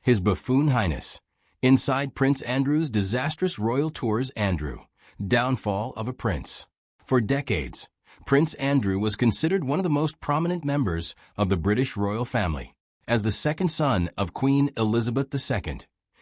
His Buffoon Highness. Inside Prince Andrew's disastrous royal tours. Andrew, downfall of a prince. For decades, Prince Andrew was considered one of the most prominent members of the British royal family. As the second son of Queen Elizabeth II,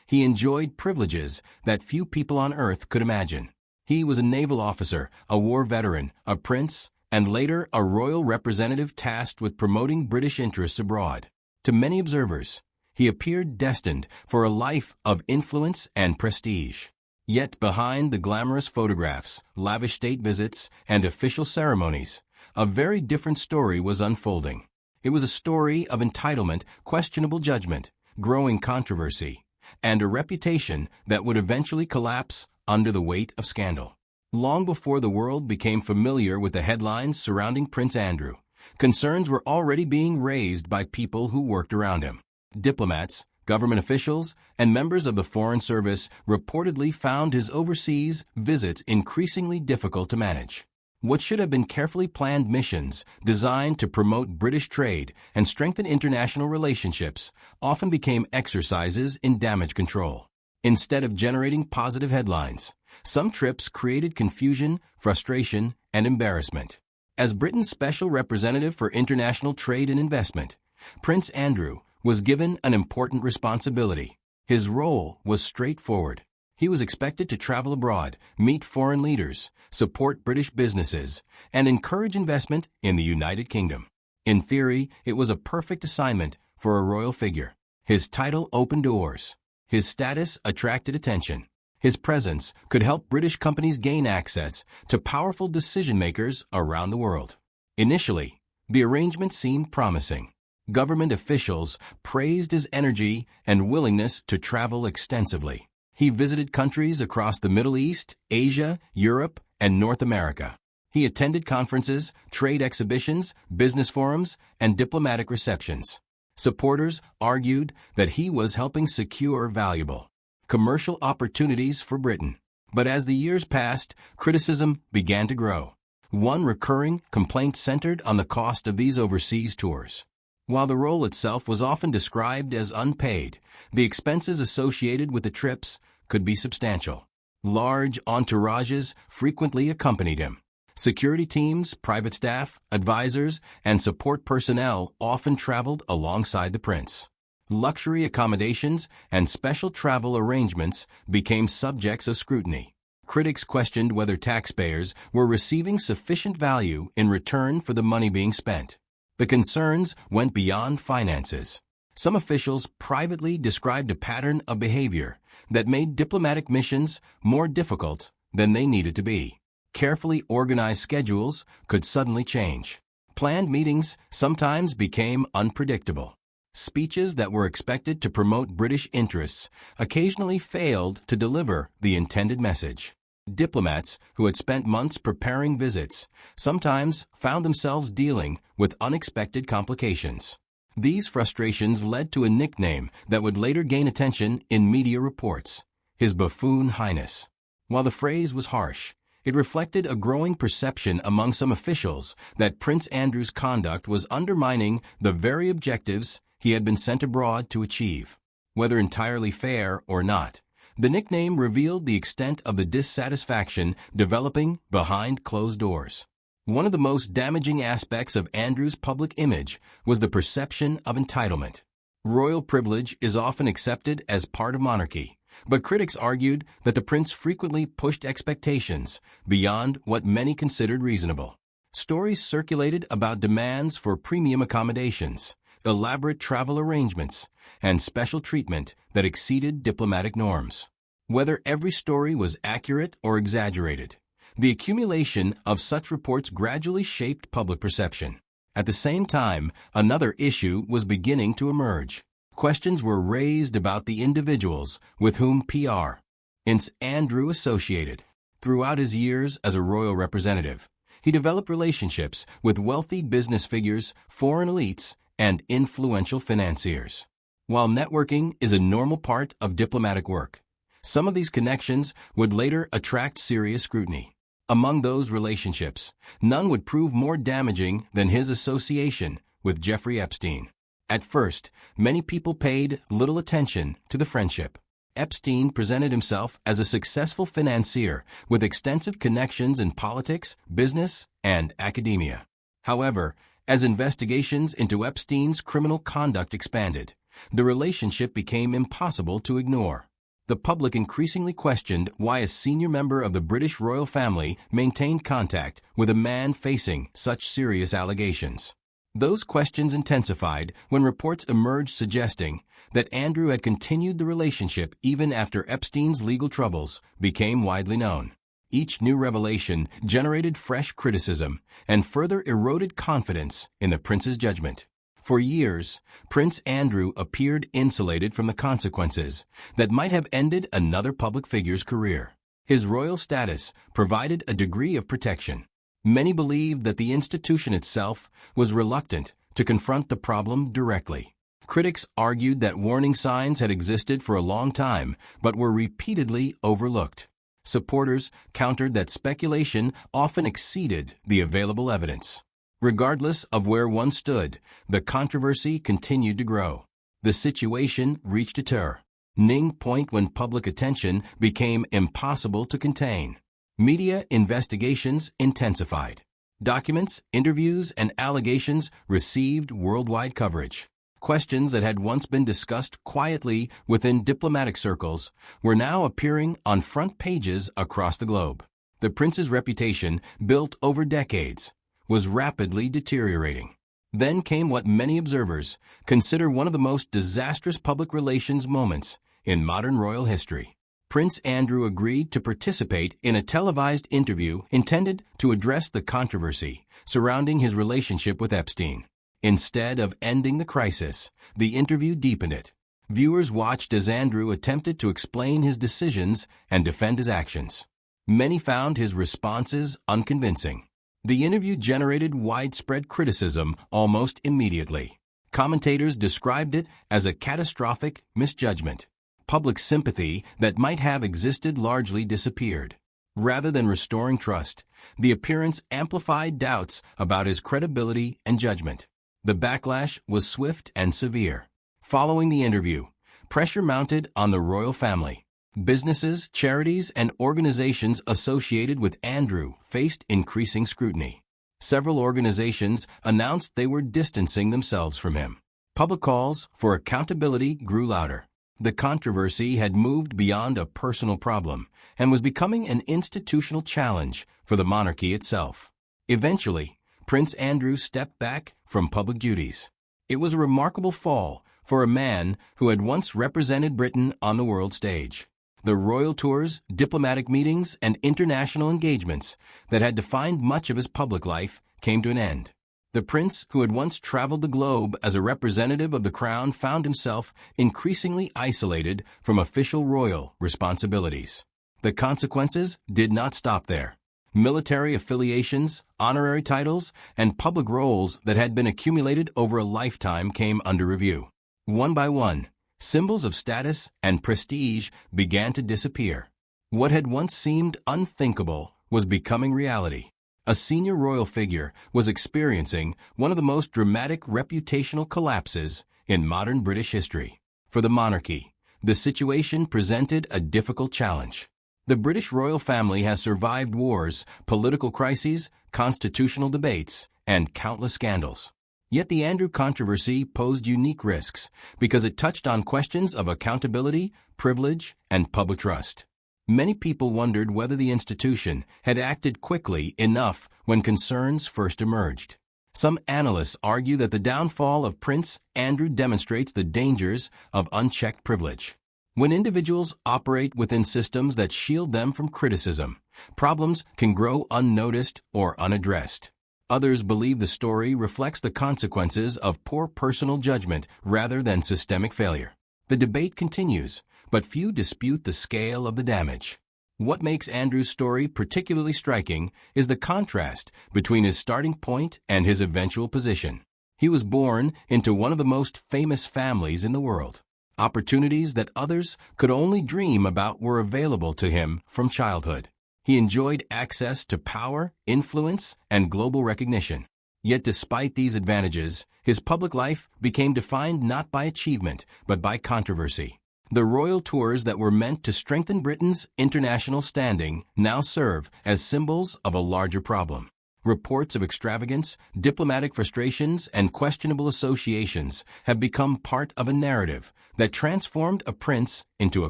he enjoyed privileges that few people on earth could imagine. He was a naval officer, a war veteran, a prince, and later a royal representative tasked with promoting British interests abroad. To many observers, he appeared destined for a life of influence and prestige. Yet behind the glamorous photographs, lavish state visits, and official ceremonies, a very different story was unfolding. It was a story of entitlement, questionable judgment, growing controversy, and a reputation that would eventually collapse under the weight of scandal. Long before the world became familiar with the headlines surrounding Prince Andrew, concerns were already being raised by people who worked around him. Diplomats, government officials, and members of the Foreign Service reportedly found his overseas visits increasingly difficult to manage. What should have been carefully planned missions designed to promote British trade and strengthen international relationships often became exercises in damage control. Instead of generating positive headlines, some trips created confusion, frustration, and embarrassment. As Britain's special representative for international trade and investment, Prince Andrew was given an important responsibility. His role was straightforward. He was expected to travel abroad, meet foreign leaders, support British businesses, and encourage investment in the United Kingdom. In theory, it was a perfect assignment for a royal figure. His title opened doors. His status attracted attention. His presence could help British companies gain access to powerful decision-makers around the world. Initially, the arrangement seemed promising. Government officials praised his energy and willingness to travel extensively. He visited countries across the Middle East, Asia, Europe, and North America. He attended conferences, trade exhibitions, business forums, and diplomatic receptions. Supporters argued that he was helping secure valuable commercial opportunities for Britain. But as the years passed, criticism began to grow. One recurring complaint centered on the cost of these overseas tours. While the role itself was often described as unpaid, the expenses associated with the trips could be substantial. Large entourages frequently accompanied him. Security teams, private staff, advisors, and support personnel often traveled alongside the prince. Luxury accommodations and special travel arrangements became subjects of scrutiny. Critics questioned whether taxpayers were receiving sufficient value in return for the money being spent. The concerns went beyond finances. Some officials privately described a pattern of behavior that made diplomatic missions more difficult than they needed to be. Carefully organized schedules could suddenly change. Planned meetings sometimes became unpredictable. Speeches that were expected to promote British interests occasionally failed to deliver the intended message. Diplomats who had spent months preparing visits sometimes found themselves dealing with unexpected complications. These frustrations led to a nickname that would later gain attention in media reports: His Buffoon Highness. While the phrase was harsh, it reflected a growing perception among some officials that Prince Andrew's conduct was undermining the very objectives he had been sent abroad to achieve. Whether entirely fair or not, the nickname revealed the extent of the dissatisfaction developing behind closed doors. One of the most damaging aspects of Andrew's public image was the perception of entitlement. Royal privilege is often accepted as part of monarchy, but critics argued that the prince frequently pushed expectations beyond what many considered reasonable. Stories circulated about demands for premium accommodations, elaborate travel arrangements, and special treatment that exceeded diplomatic norms. Whether every story was accurate or exaggerated, the accumulation of such reports gradually shaped public perception. At the same time, another issue was beginning to emerge. Questions were raised about the individuals with whom Prince Andrew associated. Throughout his years as a royal representative, he developed relationships with wealthy business figures, foreign elites, and influential financiers. While networking is a normal part of diplomatic work, some of these connections would later attract serious scrutiny. Among those relationships, none would prove more damaging than his association with Jeffrey Epstein. At first, many people paid little attention to the friendship. Epstein presented himself as a successful financier with extensive connections in politics, business, and academia. However, as investigations into Epstein's criminal conduct expanded, the relationship became impossible to ignore. The public increasingly questioned why a senior member of the British royal family maintained contact with a man facing such serious allegations. Those questions intensified when reports emerged suggesting that Andrew had continued the relationship even after Epstein's legal troubles became widely known. Each new revelation generated fresh criticism and further eroded confidence in the prince's judgment. For years, Prince Andrew appeared insulated from the consequences that might have ended another public figure's career. His royal status provided a degree of protection. Many believed that the institution itself was reluctant to confront the problem directly. Critics argued that warning signs had existed for a long time but were repeatedly overlooked. Supporters countered that speculation often exceeded the available evidence. Regardless of where one stood, the controversy continued to grow. The situation reached a turning point when public attention became impossible to contain. Media investigations intensified. Documents, interviews, and allegations received worldwide coverage. Questions that had once been discussed quietly within diplomatic circles were now appearing on front pages across the globe. The prince's reputation, built over decades, was rapidly deteriorating. Then came what many observers consider one of the most disastrous public relations moments in modern royal history. Prince Andrew agreed to participate in a televised interview intended to address the controversy surrounding his relationship with Epstein. Instead of ending the crisis, the interview deepened it. Viewers watched as Andrew attempted to explain his decisions and defend his actions. Many found his responses unconvincing. The interview generated widespread criticism almost immediately. Commentators described it as a catastrophic misjudgment. Public sympathy that might have existed largely disappeared. Rather than restoring trust, the appearance amplified doubts about his credibility and judgment. The backlash was swift and severe. Following the interview, pressure mounted on the royal family. Businesses, charities, and organizations associated with Andrew faced increasing scrutiny. Several organizations announced they were distancing themselves from him. Public calls for accountability grew louder. The controversy had moved beyond a personal problem and was becoming an institutional challenge for the monarchy itself. Eventually, Prince Andrew stepped back from public duties. It was a remarkable fall for a man who had once represented Britain on the world stage. The royal tours, diplomatic meetings, and international engagements that had defined much of his public life came to an end. The prince, who had once traveled the globe as a representative of the crown, found himself increasingly isolated from official royal responsibilities. The consequences did not stop there. Military affiliations, honorary titles, and public roles that had been accumulated over a lifetime came under review. One by one, symbols of status and prestige began to disappear. What had once seemed unthinkable was becoming reality. A senior royal figure was experiencing one of the most dramatic reputational collapses in modern British history. For the monarchy, the situation presented a difficult challenge. The British royal family has survived wars, political crises, constitutional debates, and countless scandals. Yet the Andrew controversy posed unique risks because it touched on questions of accountability, privilege, and public trust. Many people wondered whether the institution had acted quickly enough when concerns first emerged. Some analysts argue that the downfall of Prince Andrew demonstrates the dangers of unchecked privilege. When individuals operate within systems that shield them from criticism, problems can grow unnoticed or unaddressed. Others believe the story reflects the consequences of poor personal judgment rather than systemic failure. The debate continues, but few dispute the scale of the damage. What makes Andrew's story particularly striking is the contrast between his starting point and his eventual position. He was born into one of the most famous families in the world. Opportunities that others could only dream about were available to him from childhood. He enjoyed access to power, influence, and global recognition. Yet despite these advantages, his public life became defined not by achievement, but by controversy. The royal tours that were meant to strengthen Britain's international standing now serve as symbols of a larger problem. Reports of extravagance, diplomatic frustrations, and questionable associations have become part of a narrative that transformed a prince into a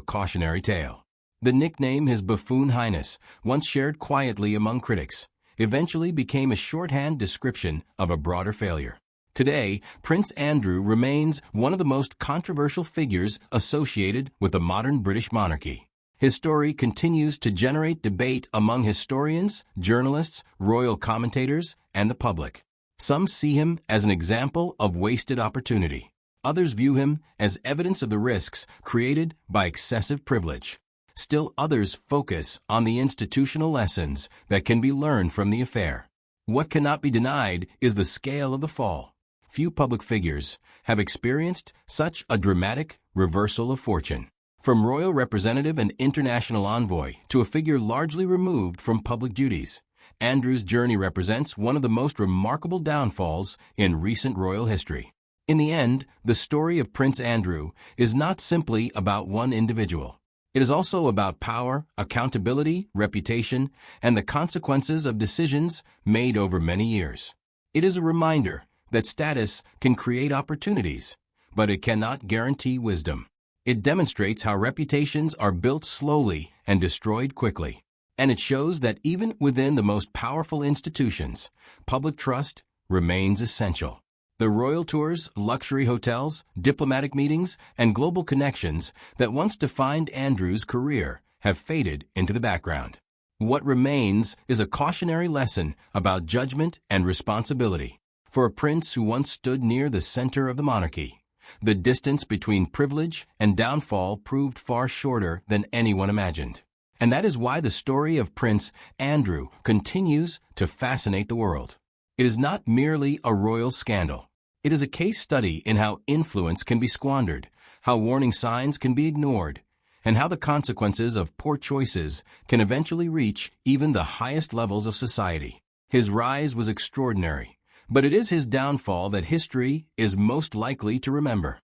cautionary tale. The nickname His Buffoon Highness, once shared quietly among critics, eventually became a shorthand description of a broader failure. Today, Prince Andrew remains one of the most controversial figures associated with the modern British monarchy. His story continues to generate debate among historians, journalists, royal commentators, and the public. Some see him as an example of wasted opportunity. Others view him as evidence of the risks created by excessive privilege. Still others focus on the institutional lessons that can be learned from the affair. What cannot be denied is the scale of the fall. Few public figures have experienced such a dramatic reversal of fortune. From royal representative and international envoy to a figure largely removed from public duties, Andrew's journey represents one of the most remarkable downfalls in recent royal history. In the end, the story of Prince Andrew is not simply about one individual. It is also about power, accountability, reputation, and the consequences of decisions made over many years. It is a reminder that status can create opportunities, but it cannot guarantee wisdom. It demonstrates how reputations are built slowly and destroyed quickly. And it shows that even within the most powerful institutions, public trust remains essential. The royal tours, luxury hotels, diplomatic meetings, and global connections that once defined Andrew's career have faded into the background. What remains is a cautionary lesson about judgment and responsibility. For a prince who once stood near the center of the monarchy, the distance between privilege and downfall proved far shorter than anyone imagined. And that is why the story of Prince Andrew continues to fascinate the world. It is not merely a royal scandal. It is a case study in how influence can be squandered, how warning signs can be ignored, and how the consequences of poor choices can eventually reach even the highest levels of society. His rise was extraordinary, but it is his downfall that history is most likely to remember.